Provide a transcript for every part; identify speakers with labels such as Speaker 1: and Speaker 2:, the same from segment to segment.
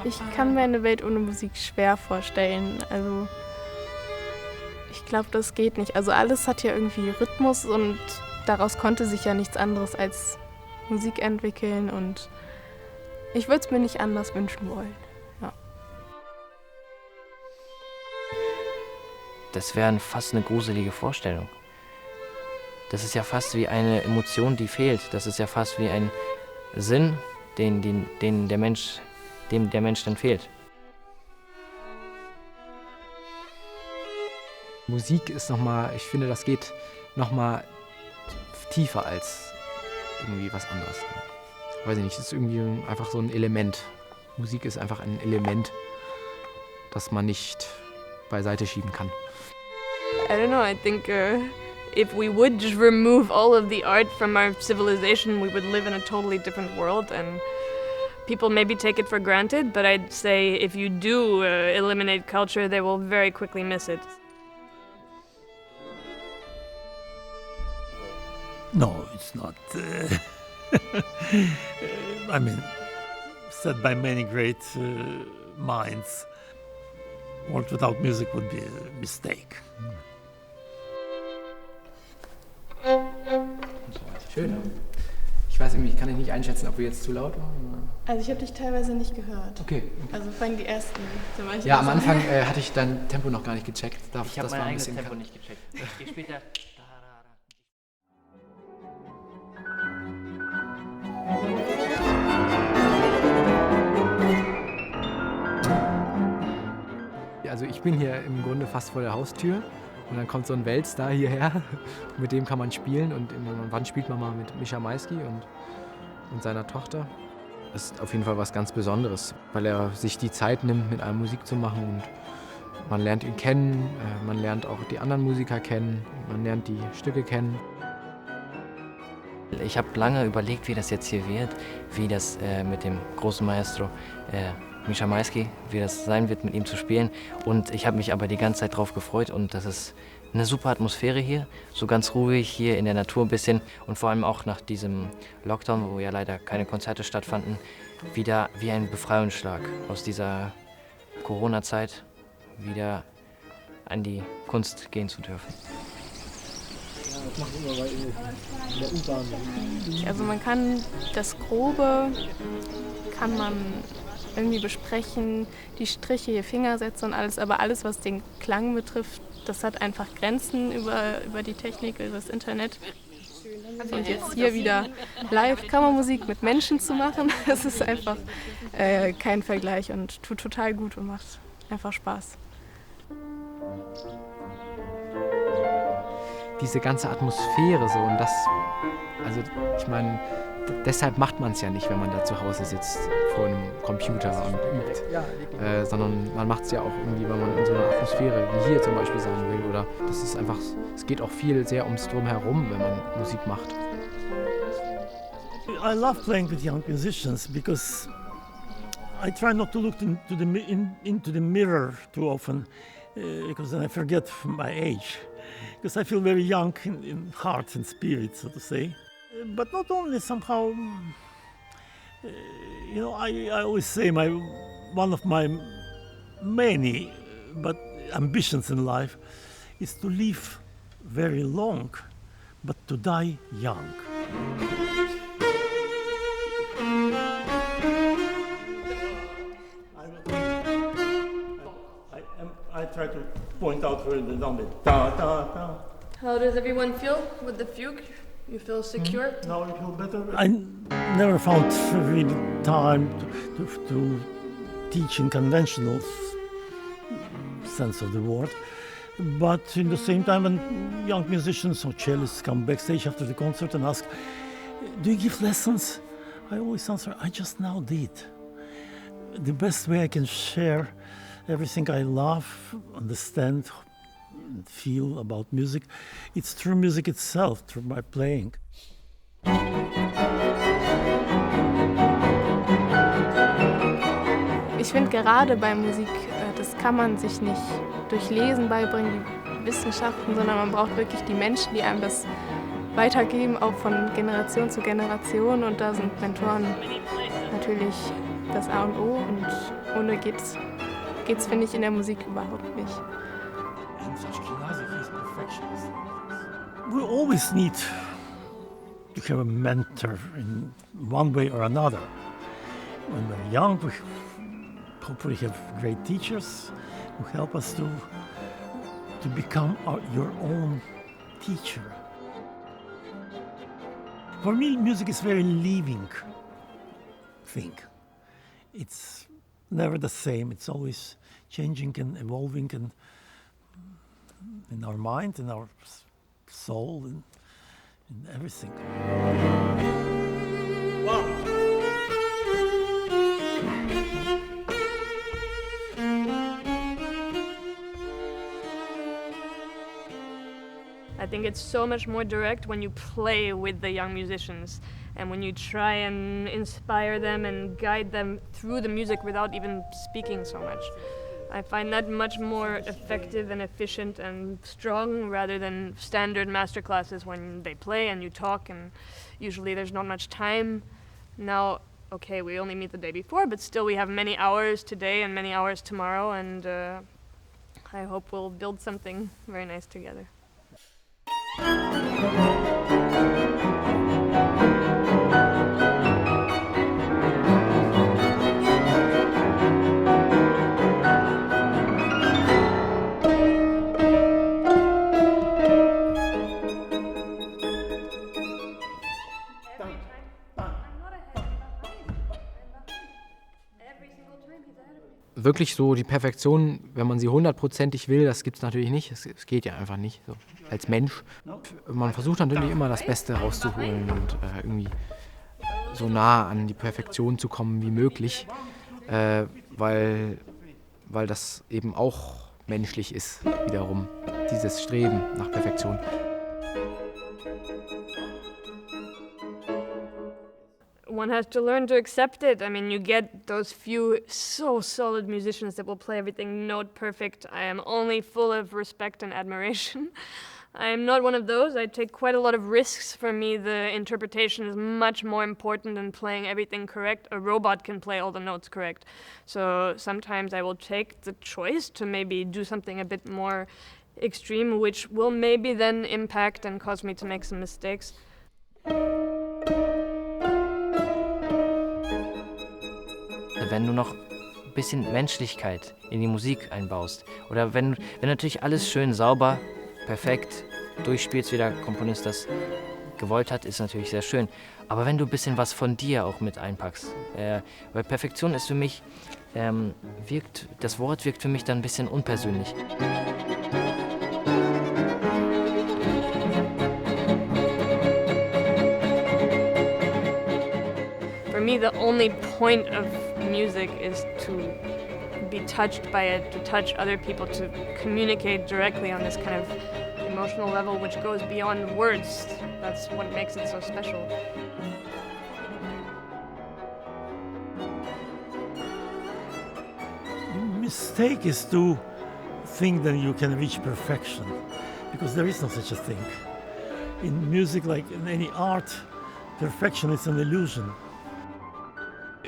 Speaker 1: Ich kann mir eine Welt ohne Musik schwer vorstellen. Also ich glaube, das geht nicht. Also alles hat ja irgendwie Rhythmus und daraus konnte sich ja nichts anderes als Musik entwickeln und ich würde es mir nicht anders wünschen wollen. Ja.
Speaker 2: Das wäre fast eine gruselige Vorstellung. Das ist ja fast wie eine Emotion, die fehlt. Das ist ja fast wie ein Sinn, dem der Mensch dann fehlt.
Speaker 3: Musik ist nochmal, ich finde, das geht nochmal tiefer als irgendwie was anderes. Weiß ich nicht, es ist irgendwie einfach so ein Element. Musik ist einfach ein Element, das man nicht beiseite schieben kann.
Speaker 1: I don't know, I think if we would just remove all of the art from our civilization, we would live in a totally different world and people maybe take it for granted, but I'd say if you do eliminate culture, they will very quickly miss it.
Speaker 4: No, it's not. I mean, said by many great minds, world without music would be a mistake.
Speaker 3: Schön. Ich weiß irgendwie, ich kann nicht einschätzen, ob wir jetzt zu laut waren.
Speaker 1: Also ich habe dich teilweise nicht gehört.
Speaker 3: Okay.
Speaker 1: Also vor allem die ersten.
Speaker 3: Ja, am Anfang hatte ich dein Tempo noch gar nicht gecheckt.
Speaker 2: Ich habe mein eigenes Tempo nicht gecheckt. Ich später.
Speaker 3: Also ich bin hier im Grunde fast vor der Haustür und dann kommt so ein Weltstar hierher, mit dem kann man spielen und wann spielt man mal mit Mischa Maisky und seiner Tochter. Das ist auf jeden Fall was ganz Besonderes, weil er sich die Zeit nimmt, mit einem Musik zu machen und man lernt ihn kennen, man lernt auch die anderen Musiker kennen, man lernt die Stücke kennen.
Speaker 2: Ich habe lange überlegt, wie das jetzt hier wird, wie das mit dem großen Maestro Mischa Maisky, wie das sein wird, mit ihm zu spielen. Und ich habe mich aber die ganze Zeit drauf gefreut und das ist eine super Atmosphäre hier, so ganz ruhig hier in der Natur ein bisschen und vor allem auch nach diesem Lockdown, wo ja leider keine Konzerte stattfanden, wieder wie ein Befreiungsschlag aus dieser Corona-Zeit wieder an die Kunst gehen zu dürfen.
Speaker 1: Also man kann das Grobe, kann man irgendwie besprechen, die Striche, die Fingersätze und alles, aber alles, was den Klang betrifft, das hat einfach Grenzen über die Technik, über das Internet. Und jetzt hier wieder Live-Kammermusik mit Menschen zu machen, das ist einfach kein Vergleich und tut total gut und macht einfach Spaß.
Speaker 3: Diese ganze Atmosphäre so und das, also ich meine, deshalb macht man es ja nicht, wenn man da zu Hause sitzt vor einem Computer und übt, sondern man macht es ja auch irgendwie, wenn man in so einer Atmosphäre wie hier zum Beispiel sein will oder das ist einfach, es geht auch viel sehr ums Drumherum, wenn man Musik macht.
Speaker 4: I love playing with young musicians because I try not to look into the mirror too often because then I forget my age. Because I feel very young in heart and spirit, so to say. But not only somehow, I always say one of my many but ambitions in life is to live very long, but to die young. I try to point out where the number da da da.
Speaker 1: How does everyone feel with the fugue? You feel secure?
Speaker 4: Now I feel better. I never found really time to teach in conventional sense of the word. But in the same time, when young musicians or cellists come backstage after the concert and ask, "Do you give lessons?" I always answer, "I just now did." The best way I can share everything I love, understand, and feel about music, it's through music itself, through my playing.
Speaker 1: Ich finde gerade bei Musik, das kann man sich nicht durch Lesen beibringen, die Wissenschaften, sondern man braucht wirklich die Menschen, die einem das weitergeben, auch von Generation zu Generation. Und da sind Mentoren natürlich das A und O und ohne geht's finde ich, in der Musik überhaupt nicht.
Speaker 4: And such philosophy is perfectionism. We always need to have a mentor in one way or another. When we're young, we hopefully have great teachers who help us to become your own teacher. For me, music is very living thing. It's never the same. It's always changing and evolving, and in our mind, in our soul, and in everything. Wow.
Speaker 5: I think it's so much more direct when you play with the young musicians and when you try and inspire them and guide them through the music without even speaking so much. I find that much more effective and efficient and strong rather than standard master classes when they play and you talk and usually there's not much time. Now, okay, we only meet the day before, but still we have many hours today and many hours tomorrow, and I hope we'll build something very nice together.
Speaker 3: Wirklich so die Perfektion, wenn man sie 100%ig will, das gibt es natürlich nicht. Es geht ja einfach nicht, so als Mensch. Man versucht natürlich immer das Beste rauszuholen und irgendwie so nah an die Perfektion zu kommen wie möglich, weil das eben auch menschlich ist, wiederum, dieses Streben nach Perfektion.
Speaker 5: One has to learn to accept it. I mean, you get those few so solid musicians that will play everything note perfect. I am only full of respect and admiration. I am not one of those. I take quite a lot of risks. For me, the interpretation is much more important than playing everything correct. A robot can play all the notes correct. So sometimes I will take the choice to maybe do something a bit more extreme, which will maybe then impact and cause me to make some mistakes.
Speaker 2: Wenn du noch ein bisschen Menschlichkeit in die Musik einbaust oder wenn natürlich alles schön sauber, perfekt durchspielst, wie der Komponist das gewollt hat, ist natürlich sehr schön. Aber wenn du ein bisschen was von dir auch mit einpackst, weil Perfektion ist für mich, das Wort wirkt für mich dann ein bisschen unpersönlich.
Speaker 5: For me, the only point of music is to be touched by it, to touch other people, to communicate directly on this kind of emotional level which goes beyond words. That's what makes it so special.
Speaker 4: The mistake is to think that you can reach perfection, because there is no such a thing. In music, like in any art, perfection is an illusion.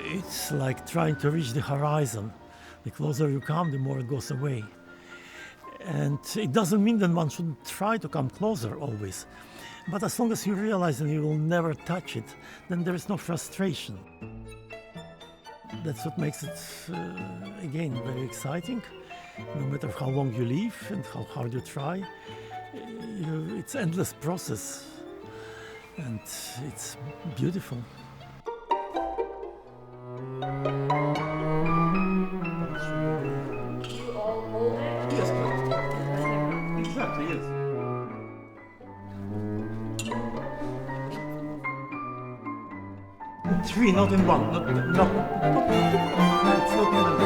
Speaker 4: It's like trying to reach the horizon. The closer you come, the more it goes away. And it doesn't mean that one shouldn't try to come closer always. But as long as you realize that you will never touch it, then there is no frustration. That's what makes it, again, very exciting. No matter how long you live and how hard you try, it's an endless process. And it's beautiful. Three, not in one. Not, it's not in